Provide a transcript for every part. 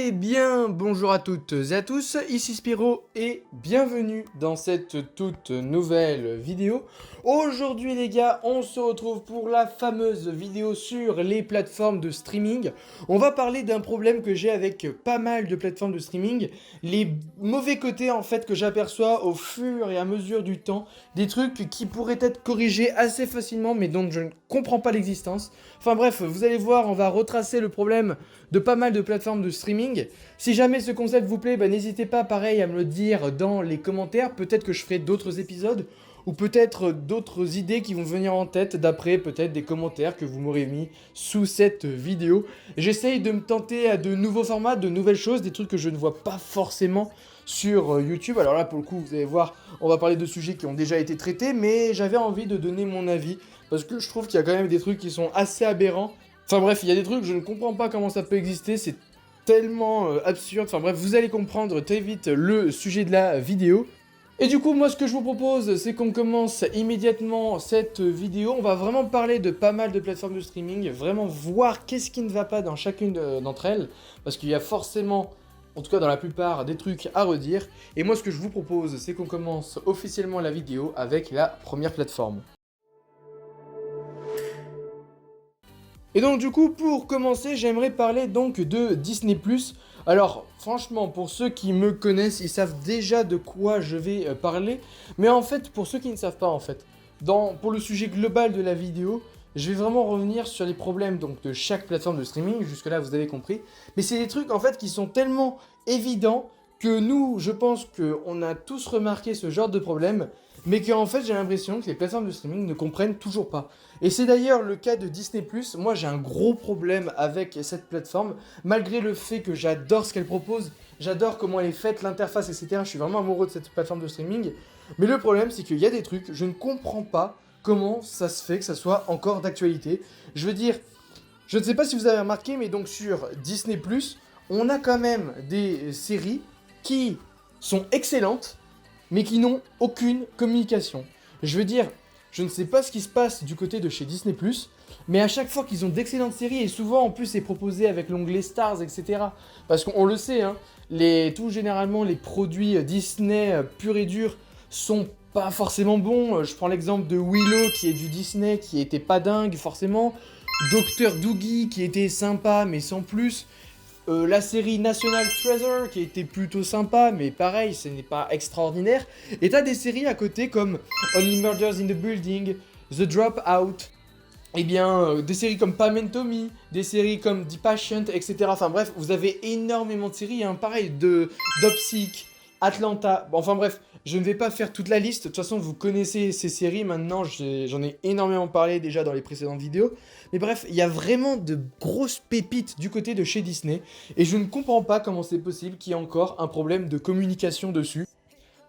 Eh bien, bonjour à toutes et à tous, ici Spiro et bienvenue dans cette toute nouvelle vidéo. Aujourd'hui les gars, on se retrouve pour la fameuse vidéo sur les plateformes de streaming. On va parler d'un problème que j'ai avec pas mal de plateformes de streaming, les mauvais côtés en fait que j'aperçois au fur et à mesure du temps, des trucs qui pourraient être corrigés assez facilement mais dont je ne comprends pas l'existence. Enfin bref, vous allez voir, on va retracer le problème de pas mal de plateformes de streaming. Si jamais ce concept vous plaît, n'hésitez pas pareil à me le dire dans les commentaires. Peut-être que je ferai d'autres épisodes ou peut-être d'autres idées qui vont venir en tête d'après peut-être des commentaires que vous m'aurez mis sous cette vidéo. J'essaye de me tenter à de nouveaux formats, de nouvelles choses, des trucs que je ne vois pas forcément sur YouTube. Alors là pour le coup vous allez voir, on va parler de sujets qui ont déjà été traités, mais j'avais envie de donner mon avis parce que je trouve qu'il y a quand même des trucs qui sont assez aberrants. Enfin bref, il y a des trucs, je ne comprends pas comment ça peut exister, c'est tellement absurde. Enfin bref, vous allez comprendre très vite le sujet de la vidéo. Et du coup, moi ce que je vous propose, c'est qu'on commence immédiatement cette vidéo. On va vraiment parler de pas mal de plateformes de streaming, vraiment voir qu'est-ce qui ne va pas dans chacune d'entre elles, parce qu'il y a forcément, en tout cas dans la plupart, des trucs à redire. Et moi ce que je vous propose, c'est qu'on commence officiellement la vidéo avec la première plateforme. Et donc du coup, pour commencer, j'aimerais parler donc de Disney+. Alors, franchement, pour ceux qui me connaissent, ils savent déjà de quoi je vais parler. Mais en fait, pour ceux qui ne savent pas, en fait, pour le sujet global de la vidéo, je vais vraiment revenir sur les problèmes donc, de chaque plateforme de streaming. Jusque-là, vous avez compris. Mais c'est des trucs, en fait, qui sont tellement évidents que nous, je pense qu'on a tous remarqué ce genre de problème, mais qu'en fait, j'ai l'impression que les plateformes de streaming ne comprennent toujours pas. Et c'est d'ailleurs le cas de Disney+. Moi, j'ai un gros problème avec cette plateforme, malgré le fait que j'adore ce qu'elle propose, j'adore comment elle est faite, l'interface, etc. Je suis vraiment amoureux de cette plateforme de streaming. Mais le problème, c'est qu'il y a des trucs, je ne comprends pas comment ça se fait que ça soit encore d'actualité. Je veux dire, je ne sais pas si vous avez remarqué, mais donc sur Disney+, on a quand même des séries qui sont excellentes, mais qui n'ont aucune communication. Je veux dire, je ne sais pas ce qui se passe du côté de chez Disney+, mais à chaque fois qu'ils ont d'excellentes séries, et souvent en plus c'est proposé avec l'onglet Stars, etc. Parce qu'on le sait, hein, tout généralement les produits Disney purs et durs sont pas forcément bons. Je prends l'exemple de Willow qui est du Disney, qui était pas dingue forcément. Dr Doogie qui était sympa mais sans plus. La série National Treasure qui était plutôt sympa, mais pareil, ce n'est pas extraordinaire. Et t'as des séries à côté comme Only Murders in the Building, The Dropout, et bien des séries comme Pam and Tommy, des séries comme The Patient, etc. Enfin bref, vous avez énormément de séries, hein, pareil, de Dopsic, Atlanta, bon, enfin bref, je ne vais pas faire toute la liste, de toute façon vous connaissez ces séries, maintenant j'en ai énormément parlé déjà dans les précédentes vidéos, mais bref, il y a vraiment de grosses pépites du côté de chez Disney, et je ne comprends pas comment c'est possible qu'il y ait encore un problème de communication dessus.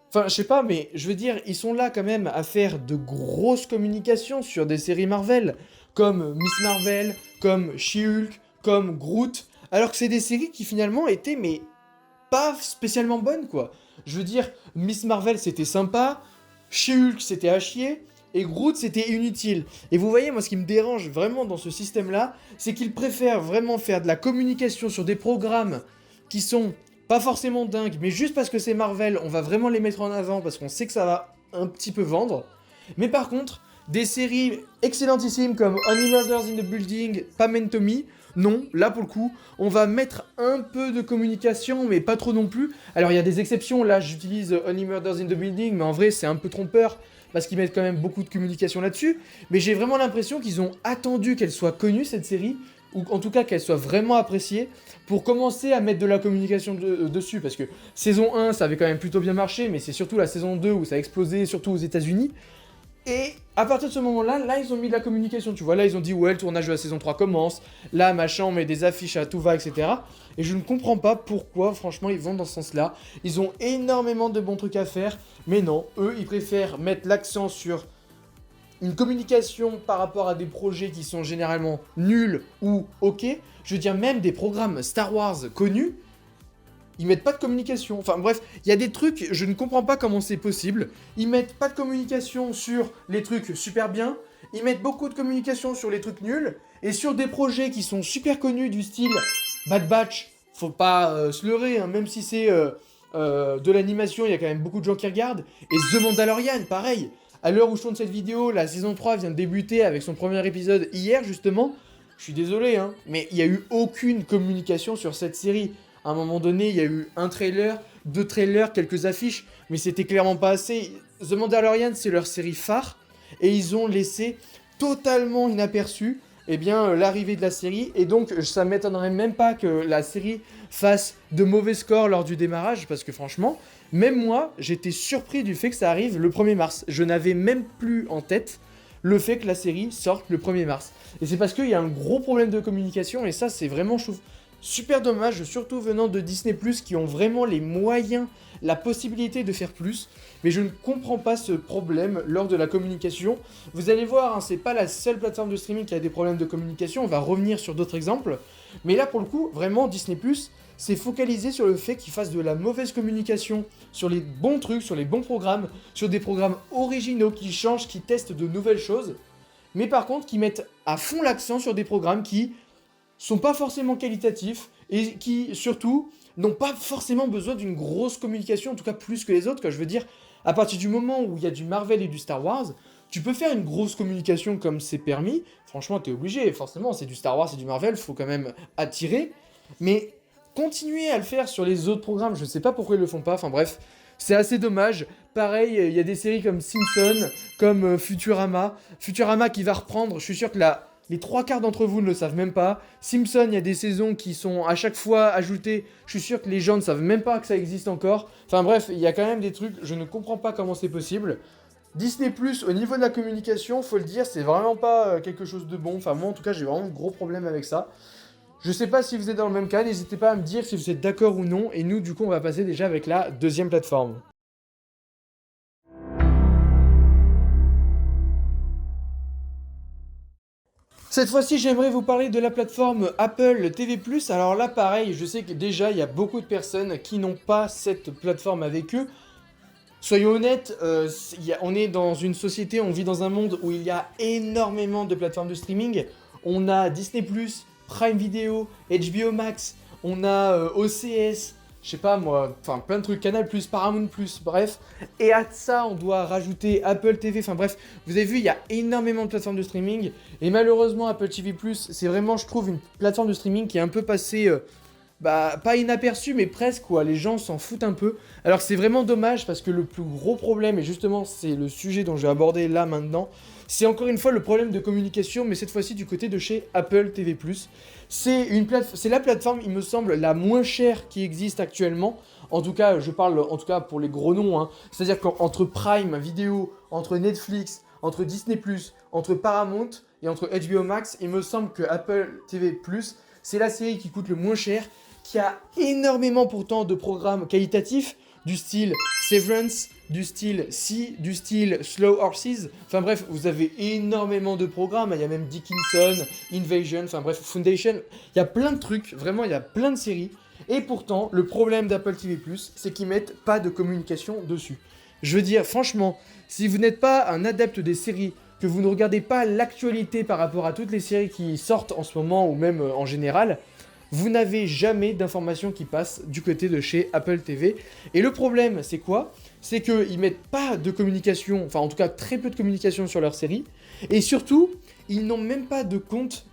Enfin, je sais pas, mais je veux dire, ils sont là quand même à faire de grosses communications sur des séries Marvel, comme Miss Marvel, comme She-Hulk, comme Groot, alors que c'est des séries qui finalement étaient, mais pas spécialement bonne quoi. Je veux dire, Miss Marvel c'était sympa, She-Hulk c'était à chier, et Groot c'était inutile. Et vous voyez, moi ce qui me dérange vraiment dans ce système-là, c'est qu'ils préfèrent vraiment faire de la communication sur des programmes qui sont pas forcément dingues, mais juste parce que c'est Marvel, on va vraiment les mettre en avant parce qu'on sait que ça va un petit peu vendre. Mais par contre, des séries excellentissimes comme Only Murders in the Building, Pam and Tommy, non, là pour le coup, on va mettre un peu de communication, mais pas trop non plus. Alors il y a des exceptions, là j'utilise Only Murders in the Building, mais en vrai c'est un peu trompeur, parce qu'ils mettent quand même beaucoup de communication là-dessus. Mais j'ai vraiment l'impression qu'ils ont attendu qu'elle soit connue cette série, ou en tout cas qu'elle soit vraiment appréciée, pour commencer à mettre de la communication dessus. Parce que saison 1 ça avait quand même plutôt bien marché, mais c'est surtout la saison 2 où ça a explosé, surtout aux États-Unis. Et à partir de ce moment-là, là, ils ont mis de la communication, tu vois. Là, ils ont dit, ouais, le tournage de la saison 3 commence. Là, machin, on met des affiches à tout va, etc. Et je ne comprends pas pourquoi, franchement, ils vont dans ce sens-là. Ils ont énormément de bons trucs à faire. Mais non, eux, ils préfèrent mettre l'accent sur une communication par rapport à des projets qui sont généralement nuls ou ok. Je veux dire, même des programmes Star Wars connus, ils mettent pas de communication. Enfin bref, il y a des trucs, je ne comprends pas comment c'est possible. Ils mettent pas de communication sur les trucs super bien. Ils mettent beaucoup de communication sur les trucs nuls. Et sur des projets qui sont super connus du style Bad Batch, faut pas se leurrer, hein, même si c'est de l'animation, il y a quand même beaucoup de gens qui regardent. Et The Mandalorian, pareil. À l'heure où je tourne cette vidéo, la saison 3 vient de débuter avec son premier épisode hier, justement. Je suis désolé, hein, mais il n'y a eu aucune communication sur cette série. À un moment donné, il y a eu un trailer, 2 trailers, quelques affiches, mais c'était clairement pas assez. The Mandalorian, c'est leur série phare, et ils ont laissé totalement inaperçu l'arrivée de la série, et donc ça m'étonnerait même pas que la série fasse de mauvais scores lors du démarrage, parce que franchement, même moi, j'étais surpris du fait que ça arrive le 1er mars. Je n'avais même plus en tête le fait que la série sorte le 1er mars. Et c'est parce qu'il y a un gros problème de communication, et ça c'est vraiment, je trouve, super dommage, surtout venant de Disney+, qui ont vraiment les moyens, la possibilité de faire plus. Mais je ne comprends pas ce problème lors de la communication. Vous allez voir, hein, c'est pas la seule plateforme de streaming qui a des problèmes de communication, on va revenir sur d'autres exemples. Mais là, pour le coup, vraiment, Disney+, s'est focalisé sur le fait qu'ils fassent de la mauvaise communication, sur les bons trucs, sur les bons programmes, sur des programmes originaux qui changent, qui testent de nouvelles choses. Mais par contre, qui mettent à fond l'accent sur des programmes qui sont pas forcément qualitatifs et qui, surtout, n'ont pas forcément besoin d'une grosse communication, en tout cas plus que les autres, quoi. Je veux dire, à partir du moment où il y a du Marvel et du Star Wars, tu peux faire une grosse communication comme c'est permis, franchement, t'es obligé, forcément, c'est du Star Wars, c'est du Marvel, faut quand même attirer, mais continuer à le faire sur les autres programmes, je sais pas pourquoi ils le font pas, enfin bref, c'est assez dommage. Pareil, il y a des séries comme Simpson, comme Futurama qui va reprendre, je suis sûr que les 3 quarts d'entre vous ne le savent même pas. Simpson, il y a des saisons qui sont à chaque fois ajoutées. Je suis sûr que les gens ne savent même pas que ça existe encore. Enfin bref, il y a quand même des trucs, je ne comprends pas comment c'est possible. Disney+, au niveau de la communication, faut le dire, c'est vraiment pas quelque chose de bon. Enfin moi en tout cas, j'ai vraiment de gros problèmes avec ça. Je sais pas si vous êtes dans le même cas, n'hésitez pas à me dire si vous êtes d'accord ou non. Et nous, du coup, on va passer déjà avec la deuxième plateforme. Cette fois-ci, j'aimerais vous parler de la plateforme Apple TV+. Alors là, pareil, je sais que déjà, il y a beaucoup de personnes qui n'ont pas cette plateforme avec eux. Soyons honnêtes, on est dans une société, on vit dans un monde où il y a énormément de plateformes de streaming. On a Disney+, Prime Video, HBO Max, on a OCS, je sais pas moi, enfin plein de trucs, Canal+, Paramount+, bref. Et à ça, on doit rajouter Apple TV, enfin bref, vous avez vu, il y a énormément de plateformes de streaming. Et malheureusement, Apple TV+, c'est vraiment, je trouve, une plateforme de streaming qui est un peu passée, pas inaperçue, mais presque, quoi. Les gens s'en foutent un peu. Alors c'est vraiment dommage, parce que le plus gros problème, et justement, c'est le sujet dont je vais aborder là, maintenant, c'est encore une fois le problème de communication, mais cette fois-ci du côté de chez Apple TV+. C'est la plateforme, il me semble, la moins chère qui existe actuellement. En tout cas, je parle en tout cas pour les gros noms, hein. C'est-à-dire qu'entre Prime Video, entre Netflix, entre Disney+, entre Paramount et entre HBO Max, il me semble que Apple TV+, c'est la série qui coûte le moins cher, qui a énormément pourtant de programmes qualitatifs, du style Severance, du style du style Slow Horses. Enfin bref, vous avez énormément de programmes. Il y a même Dickinson, Invasion, enfin bref, Foundation. Il y a plein de trucs, vraiment, il y a plein de séries. Et pourtant, le problème d'Apple TV+, c'est qu'ils mettent pas de communication dessus. Je veux dire, franchement, si vous n'êtes pas un adepte des séries, que vous ne regardez pas l'actualité par rapport à toutes les séries qui sortent en ce moment ou même en général, vous n'avez jamais d'informations qui passent du côté de chez Apple TV. Et le problème, c'est quoi? C'est qu'ils mettent pas de communication, enfin en tout cas très peu de communication sur leur série. Et surtout, ils n'ont même pas de compte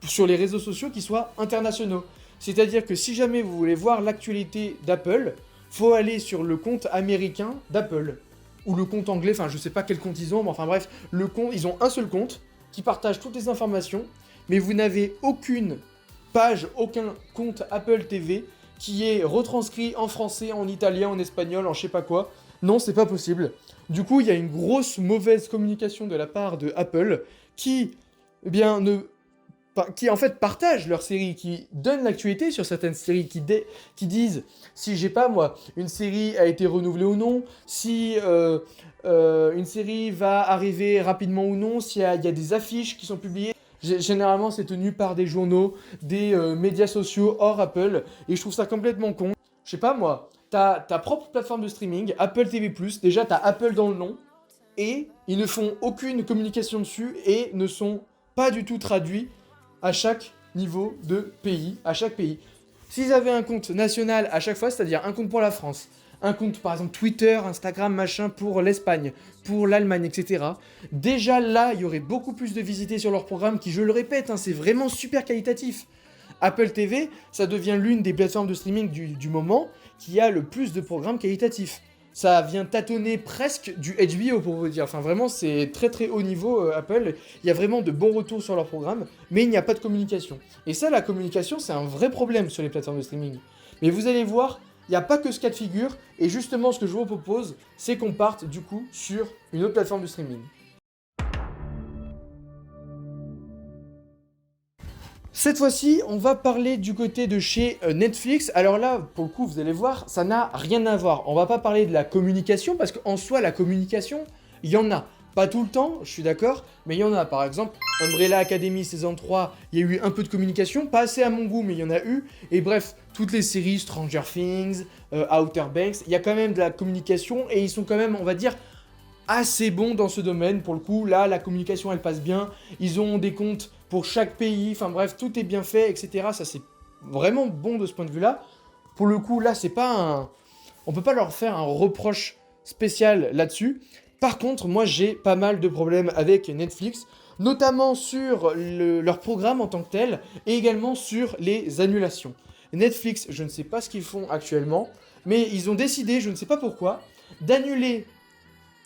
sur les réseaux sociaux qui soient internationaux. C'est-à-dire que si jamais vous voulez voir l'actualité d'Apple, faut aller sur le compte américain d'Apple. Ou le compte anglais, enfin je sais pas quel compte ils ont, mais enfin bref, ils ont un seul compte qui partage toutes les informations, mais vous n'avez aucune page, aucun compte Apple TV qui est retranscrit en français, en italien, en espagnol, en je sais pas quoi. Non, c'est pas possible. Du coup, il y a une grosse mauvaise communication de la part de Apple qui, qui en fait partagent leurs séries, qui donnent l'actualité sur certaines séries, qui disent si j'ai pas moi, une série a été renouvelée ou non, si une série va arriver rapidement ou non, s'il y a des affiches qui sont publiées. Généralement, c'est tenu par des journaux, des médias sociaux hors Apple, et je trouve ça complètement con. Je sais pas moi, t'as ta propre plateforme de streaming, Apple TV+, déjà t'as Apple dans le nom, et ils ne font aucune communication dessus, et ne sont pas du tout traduits à chaque niveau de pays, à chaque pays. S'ils avaient un compte national à chaque fois, c'est-à-dire un compte pour la France, un compte par exemple Twitter, Instagram, machin pour l'Espagne, pour l'Allemagne, etc. Déjà là, il y aurait beaucoup plus de visités sur leur programme qui, je le répète, hein, c'est vraiment super qualitatif. Apple TV, ça devient l'une des plateformes de streaming du moment qui a le plus de programmes qualitatifs. Ça vient tâtonner presque du HBO pour vous dire. Enfin vraiment, c'est très très haut niveau Apple. Il y a vraiment de bons retours sur leur programme, mais il n'y a pas de communication. Et ça, la communication, c'est un vrai problème sur les plateformes de streaming. Mais vous allez voir, il n'y a pas que ce cas de figure. Et justement, ce que je vous propose, c'est qu'on parte du coup sur une autre plateforme de streaming. Cette fois-ci, on va parler du côté de chez Netflix. Alors là, pour le coup, vous allez voir, ça n'a rien à voir. On va pas parler de la communication, parce qu'en soi, la communication, il y en a. Pas tout le temps, je suis d'accord, mais il y en a. Par exemple, Umbrella Academy saison 3, il y a eu un peu de communication, pas assez à mon goût, mais il y en a eu. Et bref, toutes les séries, Stranger Things, Outer Banks, il y a quand même de la communication, et ils sont quand même, on va dire, assez bons dans ce domaine. Pour le coup, là, la communication, elle passe bien. Ils ont des comptes pour chaque pays. Enfin bref, tout est bien fait, etc. Ça, c'est vraiment bon de ce point de vue-là. Pour le coup, là, c'est pas un... On peut pas leur faire un reproche spécial là-dessus. Par contre, moi, j'ai pas mal de problèmes avec Netflix, notamment sur leur programme en tant que tel, et également sur les annulations. Netflix, je ne sais pas ce qu'ils font actuellement, mais ils ont décidé, je ne sais pas pourquoi, d'annuler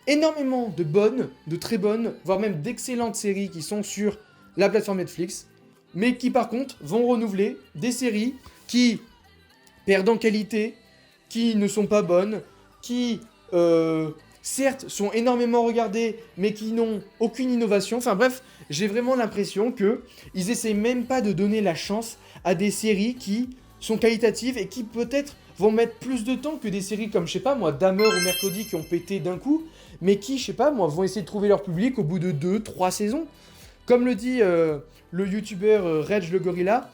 énormément de bonnes, de très bonnes, voire même d'excellentes séries qui sont sur la plateforme Netflix, mais qui par contre vont renouveler des séries qui perdent en qualité, qui ne sont pas bonnes, qui certes sont énormément regardées, mais qui n'ont aucune innovation. Enfin bref, j'ai vraiment l'impression que ils essayent même pas de donner la chance à des séries qui sont qualitatives et qui peut-être vont mettre plus de temps que des séries comme, je sais pas moi, Dahmer ou Mercredi qui ont pété d'un coup, mais qui, je sais pas moi, vont essayer de trouver leur public au bout de 2-3 saisons. Comme le dit le youtubeur Reg le Gorilla,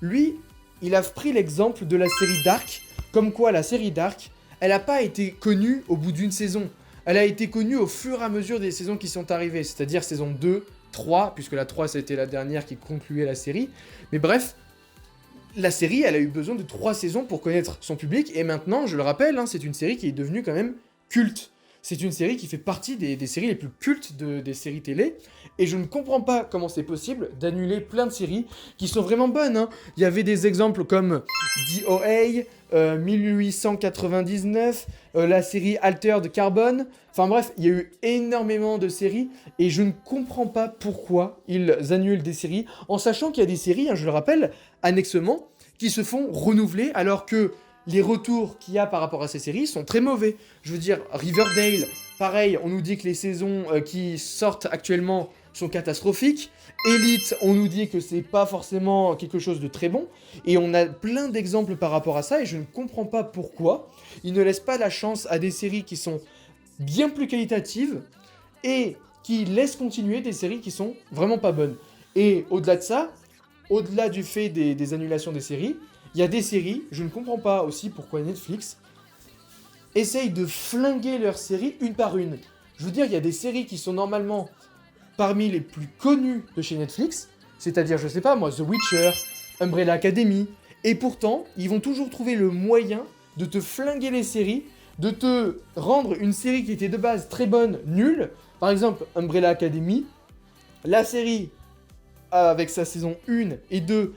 lui, il a pris l'exemple de la série Dark, comme quoi la série Dark, elle n'a pas été connue au bout d'une saison. Elle a été connue au fur et à mesure des saisons qui sont arrivées, c'est-à-dire saison 2, 3, puisque la 3 c'était la dernière qui concluait la série. Mais bref, la série, elle a eu besoin de 3 saisons pour connaître son public, et maintenant, je le rappelle, hein, c'est une série qui est devenue quand même culte. C'est une série qui fait partie des séries les plus cultes des séries télé, et je ne comprends pas comment c'est possible d'annuler plein de séries qui sont vraiment bonnes, hein. Il y avait des exemples comme DOA, 1899, la série Altered Carbon, enfin bref, il y a eu énormément de séries, et je ne comprends pas pourquoi ils annulent des séries, en sachant qu'il y a des séries, hein, je le rappelle, annexement, qui se font renouveler, alors que les retours qu'il y a par rapport à ces séries sont très mauvais. Je veux dire, Riverdale, pareil, on nous dit que les saisons qui sortent actuellement sont catastrophiques. Elite, on nous dit que c'est pas forcément quelque chose de très bon. Et on a plein d'exemples par rapport à ça, et je ne comprends pas pourquoi ils ne laissent pas la chance à des séries qui sont bien plus qualitatives, et qui laissent continuer des séries qui sont vraiment pas bonnes. Et au-delà de ça, au-delà du fait des annulations des séries, il y a des séries, je ne comprends pas aussi pourquoi Netflix essaye de flinguer leurs séries une par une. Je veux dire, il y a des séries qui sont normalement parmi les plus connues de chez Netflix, c'est-à-dire, je sais pas moi, The Witcher, Umbrella Academy, et pourtant, ils vont toujours trouver le moyen de te flinguer les séries, de te rendre une série qui était de base très bonne, nulle. Par exemple, Umbrella Academy, la série avec sa saison 1 et 2,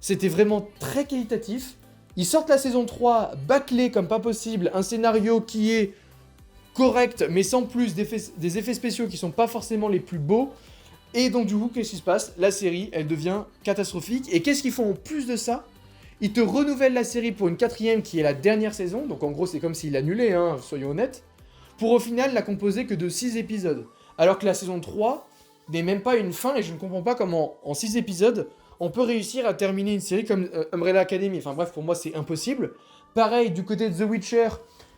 c'était vraiment très qualitatif. Ils sortent la saison 3, bâclée comme pas possible, un scénario qui est correct, mais sans plus des effets spéciaux qui sont pas forcément les plus beaux. Et donc du coup, qu'est-ce qui se passe? La série, elle devient catastrophique. Et qu'est-ce qu'ils font en plus de ça? Ils te renouvellent la série pour une 4ème qui est la dernière saison. Donc en gros, c'est comme s'ils l'annulaient, hein, soyons honnêtes. Pour au final la composer que de 6 épisodes. Alors que la saison 3 n'est même pas une fin, et je ne comprends pas comment en 6 épisodes on peut réussir à terminer une série comme Umbrella Academy. Enfin bref, pour moi, c'est impossible. Pareil, du côté de The Witcher,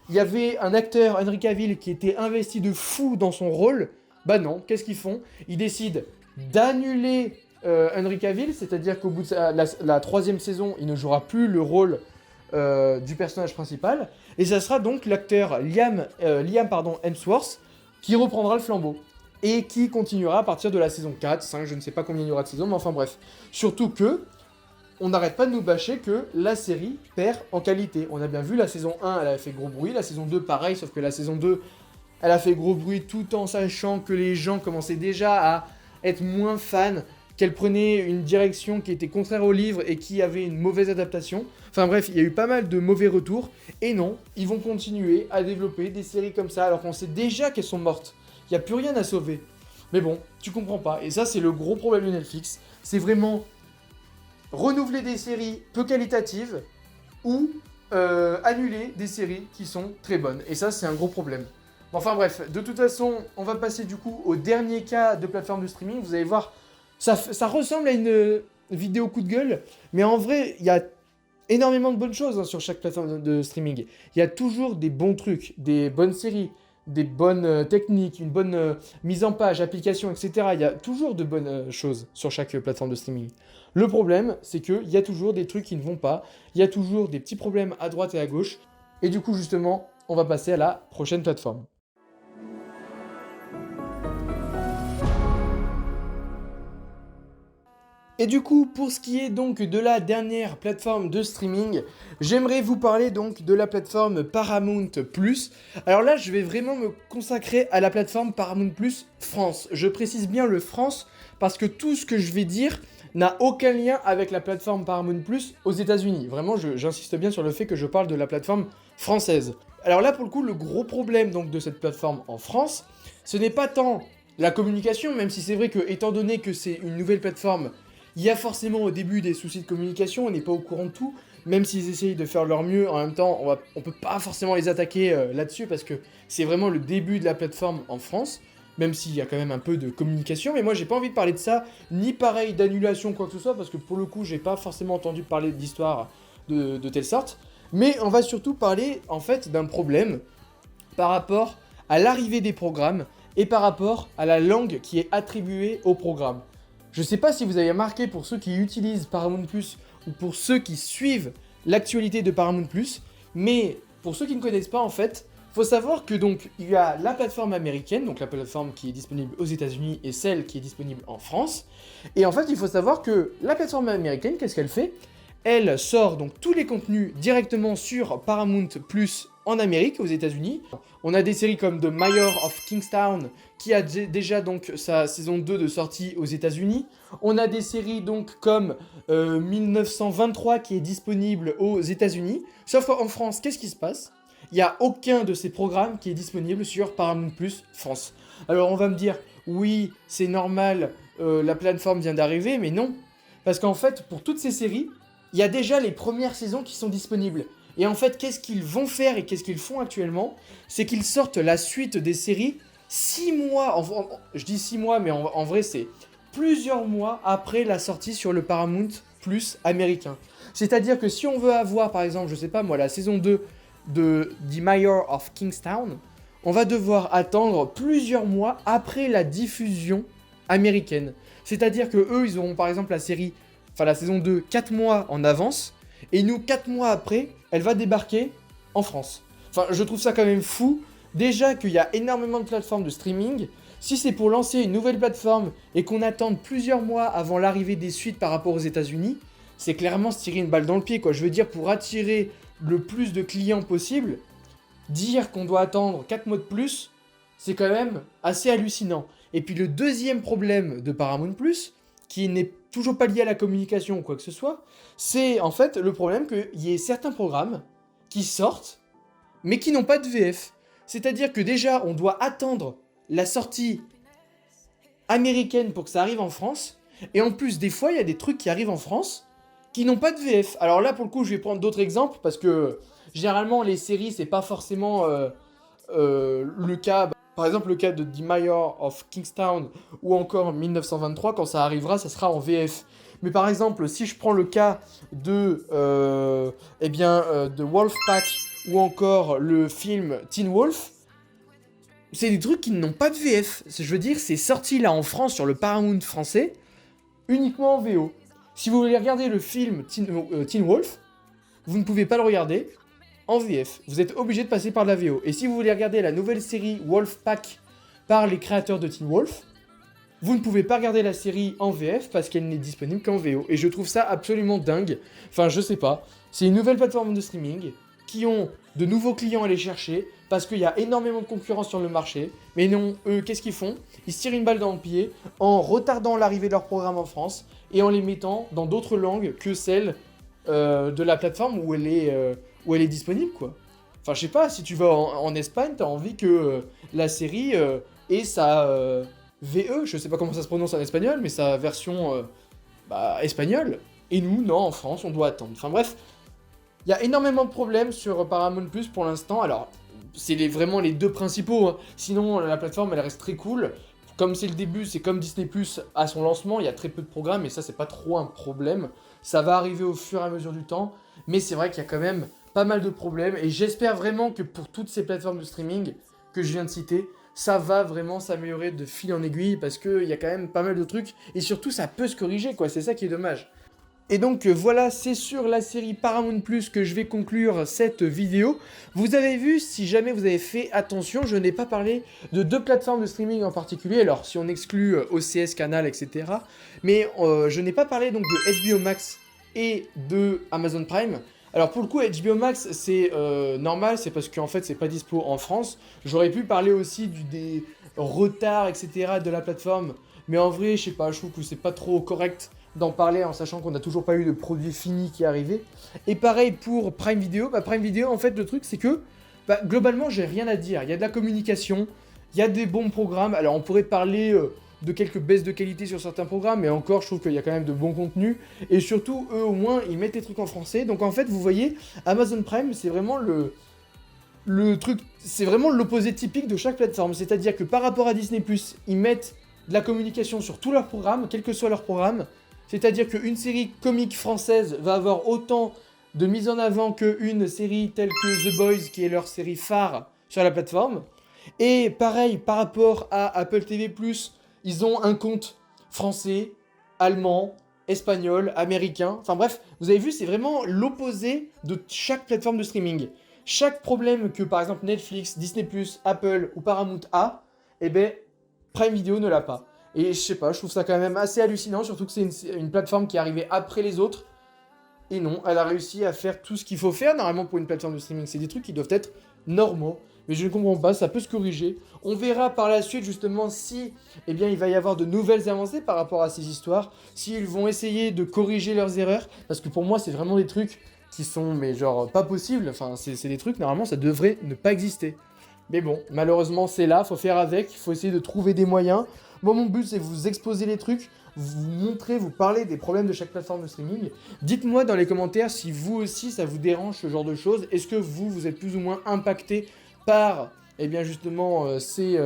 il y avait un acteur, Henry Cavill, qui était investi de fou dans son rôle. Bah non, qu'est-ce qu'ils font? Ils décident d'annuler Henry Cavill, c'est-à-dire qu'au bout de la 3ème saison, il ne jouera plus le rôle du personnage principal. Et ça sera donc l'acteur Liam Hemsworth qui reprendra le flambeau. Et qui continuera à partir de la saison 4, 5, je ne sais pas combien il y aura de saisons, mais enfin bref. Surtout que, on n'arrête pas de nous bâcher que la série perd en qualité. On a bien vu, la saison 1, elle a fait gros bruit, la saison 2, pareil, sauf que la saison 2, elle a fait gros bruit tout en sachant que les gens commençaient déjà à être moins fans, qu'elle prenait une direction qui était contraire au livre et qui avait une mauvaise adaptation. Enfin bref, il y a eu pas mal de mauvais retours, et non, ils vont continuer à développer des séries comme ça, alors qu'on sait déjà qu'elles sont mortes. Il n'y a plus rien à sauver. Mais bon, tu comprends pas, et ça c'est le gros problème de Netflix, c'est vraiment renouveler des séries peu qualitatives ou annuler des séries qui sont très bonnes. Et ça, c'est un gros problème. Enfin bref, de toute façon, on va passer du coup au dernier cas de plateforme de streaming. Vous allez voir, ça ressemble à une vidéo coup de gueule, mais en vrai, il y a énormément de bonnes choses sur chaque plateforme de streaming. Il y a toujours des bons trucs, des bonnes séries, des bonnes techniques, une bonne mise en page, application, etc. Il y a toujours de bonnes choses sur chaque plateforme de streaming. Le problème, c'est qu'il y a toujours des trucs qui ne vont pas, il y a toujours des petits problèmes à droite et à gauche, et du coup, justement, on va passer à la prochaine plateforme. Et du coup, pour ce qui est donc de la dernière plateforme de streaming, j'aimerais vous parler donc de la plateforme Paramount+. Alors là, je vais vraiment me consacrer à la plateforme Paramount+ France. Je précise bien le France parce que tout ce que je vais dire n'a aucun lien avec la plateforme Paramount+ aux États-Unis. Vraiment, j'insiste bien sur le fait que je parle de la plateforme française. Alors là, pour le coup, le gros problème donc de cette plateforme en France, ce n'est pas tant la communication, même si c'est vrai que, étant donné que c'est une nouvelle plateforme, il y a forcément au début des soucis de communication, on n'est pas au courant de tout, même s'ils essayent de faire leur mieux, en même temps, on peut pas forcément les attaquer là-dessus, parce que c'est vraiment le début de la plateforme en France, même s'il y a quand même un peu de communication, mais moi j'ai pas envie de parler de ça, ni pareil d'annulation, quoi que ce soit, parce que pour le coup, j'ai pas forcément entendu parler d'histoire de telle sorte, mais on va surtout parler, en fait, d'un problème par rapport à l'arrivée des programmes, et par rapport à la langue qui est attribuée au programme. Je sais pas si vous avez remarqué, pour ceux qui utilisent Paramount+, ou pour ceux qui suivent l'actualité de Paramount+, mais pour ceux qui ne connaissent pas en fait, faut savoir que donc il y a la plateforme américaine, donc la plateforme qui est disponible aux États-Unis et celle qui est disponible en France. Et en fait, il faut savoir que la plateforme américaine, qu'est-ce qu'elle fait? Elle sort donc tous les contenus directement sur Paramount+ en Amérique, aux États-Unis. On a des séries comme The Mayor of Kingstown, qui a déjà donc sa saison 2 de sortie aux États-Unis. On a des séries donc comme 1923 qui est disponible aux États-Unis. Sauf qu'en France, qu'est-ce qui se passe? Il n'y a aucun de ces programmes qui est disponible sur Paramount+ France. Alors on va me dire, oui, c'est normal, la plateforme vient d'arriver, mais non. Parce qu'en fait, pour toutes ces séries, il y a déjà les premières saisons qui sont disponibles. Et en fait, qu'est-ce qu'ils vont faire et qu'est-ce qu'ils font actuellement? C'est qu'ils sortent la suite des séries 6 mois, je dis 6 mois, mais en vrai, c'est plusieurs mois après la sortie sur le Paramount+ américain. C'est-à-dire que si on veut avoir, par exemple, je sais pas moi, la saison 2 de The Mayor of Kingstown, on va devoir attendre plusieurs mois après la diffusion américaine. C'est-à-dire que eux, ils auront par exemple la saison 2, 4 mois en avance, et nous, 4 mois après, elle va débarquer en France. Enfin, je trouve ça quand même fou. Déjà qu'il y a énormément de plateformes de streaming, si c'est pour lancer une nouvelle plateforme et qu'on attende plusieurs mois avant l'arrivée des suites par rapport aux États-Unis, c'est clairement se tirer une balle dans le pied, quoi. Je veux dire, pour attirer le plus de clients possible, dire qu'on doit attendre 4 mois de plus, c'est quand même assez hallucinant. Et puis le deuxième problème de Paramount+, qui n'est toujours pas lié à la communication ou quoi que ce soit, c'est en fait le problème qu'il y ait certains programmes qui sortent, mais qui n'ont pas de VF. C'est-à-dire que déjà, on doit attendre la sortie américaine pour que ça arrive en France, et en plus, des fois, il y a des trucs qui arrivent en France qui n'ont pas de VF. Alors là, pour le coup, je vais prendre d'autres exemples, parce que généralement, les séries, c'est pas forcément le cas... Par exemple, le cas de The Mayor of Kingstown ou encore 1923, quand ça arrivera, ça sera en VF. Mais par exemple, si je prends le cas de Wolfpack ou encore le film Teen Wolf, c'est des trucs qui n'ont pas de VF. Je veux dire, c'est sorti là en France sur le Paramount français, uniquement en VO. Si vous voulez regarder le film Teen Wolf, vous ne pouvez pas le regarder en VF. Vous êtes obligé de passer par la VO. Et si vous voulez regarder la nouvelle série Wolfpack par les créateurs de Teen Wolf, vous ne pouvez pas regarder la série en VF parce qu'elle n'est disponible qu'en VO. Et je trouve ça absolument dingue. Enfin, je sais pas. C'est une nouvelle plateforme de streaming qui ont de nouveaux clients à aller chercher parce qu'il y a énormément de concurrence sur le marché. Mais non, eux, qu'est-ce qu'ils font? Ils se tirent une balle dans le pied en retardant l'arrivée de leur programme en France et en les mettant dans d'autres langues que celles de la plateforme où elle est disponible, quoi. Enfin, je sais pas, si tu vas en Espagne, t'as envie que la série ait sa VE, je sais pas comment ça se prononce en espagnol, mais sa version espagnole. Et nous, non, en France, on doit attendre. Enfin bref, il y a énormément de problèmes sur Paramount Plus pour l'instant. Alors, c'est vraiment les deux principaux, hein. Sinon, la plateforme, elle reste très cool. Comme c'est le début, c'est comme Disney Plus à son lancement, il y a très peu de programmes, et ça, c'est pas trop un problème. Ça va arriver au fur et à mesure du temps, mais c'est vrai qu'il y a quand même pas mal de problèmes, et j'espère vraiment que pour toutes ces plateformes de streaming que je viens de citer, ça va vraiment s'améliorer de fil en aiguille, parce qu'il y a quand même pas mal de trucs, et surtout, ça peut se corriger, quoi, c'est ça qui est dommage. Et donc voilà, c'est sur la série Paramount Plus que je vais conclure cette vidéo. Vous avez vu, si jamais vous avez fait attention, je n'ai pas parlé de deux plateformes de streaming en particulier, alors si on exclut OCS, Canal, etc. Mais je n'ai pas parlé donc de HBO Max et de Amazon Prime. Alors pour le coup, HBO Max, c'est normal, c'est parce qu'en fait, c'est pas dispo en France. J'aurais pu parler aussi des retards, etc. de la plateforme, mais en vrai, je sais pas, je trouve que c'est pas trop correct d'en parler en sachant qu'on n'a toujours pas eu de produit fini qui est arrivé. Et pareil pour Prime Video. Prime Video, en fait, le truc, c'est que globalement, j'ai rien à dire. Il y a de la communication, il y a des bons programmes. Alors, on pourrait parler de quelques baisses de qualité sur certains programmes, mais encore, je trouve qu'il y a quand même de bons contenus. Et surtout, eux, au moins, ils mettent les trucs en français. Donc, en fait, vous voyez, Amazon Prime, c'est vraiment le truc, c'est vraiment l'opposé typique de chaque plateforme. C'est-à-dire que par rapport à Disney+, ils mettent de la communication sur tous leurs programmes, quel que soit leur programme. C'est-à-dire qu'une série comique française va avoir autant de mise en avant qu'une série telle que The Boys, qui est leur série phare sur la plateforme. Et pareil, par rapport à Apple TV+, ils ont un compte français, allemand, espagnol, américain. Enfin bref, vous avez vu, c'est vraiment l'opposé de chaque plateforme de streaming. Chaque problème que par exemple Netflix, Disney+, Apple ou Paramount a, eh ben Prime Video ne l'a pas. Et je sais pas, je trouve ça quand même assez hallucinant, surtout que c'est une plateforme qui est arrivée après les autres. Et non, elle a réussi à faire tout ce qu'il faut faire normalement pour une plateforme de streaming. C'est des trucs qui doivent être normaux. Mais je ne comprends pas, ça peut se corriger. On verra par la suite justement si il va y avoir de nouvelles avancées par rapport à ces histoires. S'ils vont essayer de corriger leurs erreurs. Parce que pour moi, c'est vraiment des trucs qui sont, mais genre, pas possibles. Enfin, c'est des trucs, normalement, ça devrait ne pas exister. Mais bon, malheureusement, c'est là, faut faire avec, il faut essayer de trouver des moyens. Moi, mon but, c'est vous exposer les trucs, vous montrer, vous parler des problèmes de chaque plateforme de streaming. Dites-moi dans les commentaires si vous aussi, ça vous dérange ce genre de choses. Est-ce que vous êtes plus ou moins impacté par, justement, ces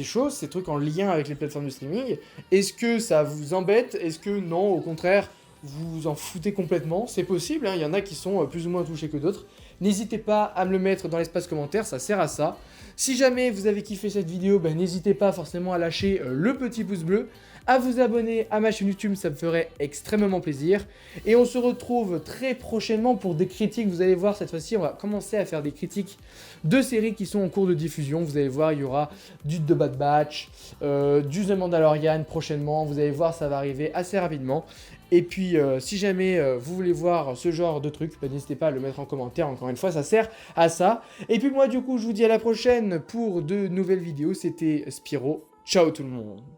choses, ces trucs en lien avec les plateformes de streaming? Est-ce que ça vous embête? Est-ce que non, au contraire, vous vous en foutez complètement? C'est possible, hein, il y en a qui sont plus ou moins touchés que d'autres. N'hésitez pas à me le mettre dans l'espace commentaire, ça sert à ça. Si jamais vous avez kiffé cette vidéo, n'hésitez pas forcément à lâcher le petit pouce bleu, à vous abonner à ma chaîne YouTube, ça me ferait extrêmement plaisir. Et on se retrouve très prochainement pour des critiques. Vous allez voir, cette fois-ci, on va commencer à faire des critiques de séries qui sont en cours de diffusion. Vous allez voir, il y aura du The Bad Batch, du The Mandalorian prochainement. Vous allez voir, ça va arriver assez rapidement. Et puis, si jamais vous voulez voir ce genre de trucs, n'hésitez pas à le mettre en commentaire. Encore une fois, ça sert à ça. Et puis moi, du coup, je vous dis à la prochaine pour de nouvelles vidéos. C'était Spiro. Ciao tout le monde.